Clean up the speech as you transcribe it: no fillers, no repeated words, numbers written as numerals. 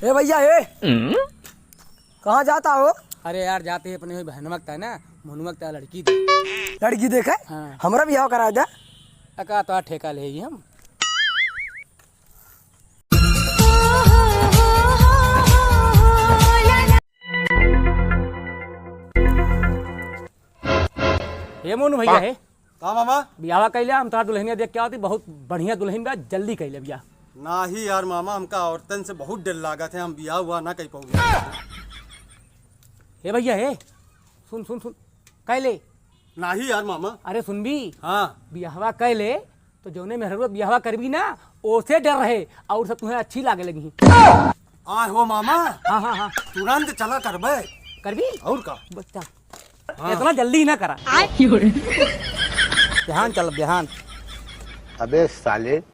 ए भैया ए कहाँ जाता हो? अरे यार जाते हैं अपने बहनमकता है ना, मनुमकता लड़की दे। लड़की देखे? हाँ। हमरा बियाह करा दे। अका तो ठेका ले ही हम। हे मोनू भैया है का मामा? बियाह कैले हम तोहार दुल्हनिया देख के आती, बहुत बढ़िया दुल्हन बा, जल्दी कैले बियाह। ना ही यार मामा, हमका औरतन से बहुत डर लागत है, हम बियाह हुआ ना कह पाऊंगे। हे भैया है सुन सुन सुन कैले। ना ही यार मामा। अरे सुन भी, हाँ बियाहवा कैले तो जौने मेहरवा बियाहवा करबी ना ओसे डर रहे और सब तुम्हें अच्छी लागे लगी। आ हो मामा, हाँ हाँ हाँ तुरंत चला करबे। करबी और का? बच्चा हाँ। इतना जल्दी ना करा। ध्यान चल ध्यान। अबे साले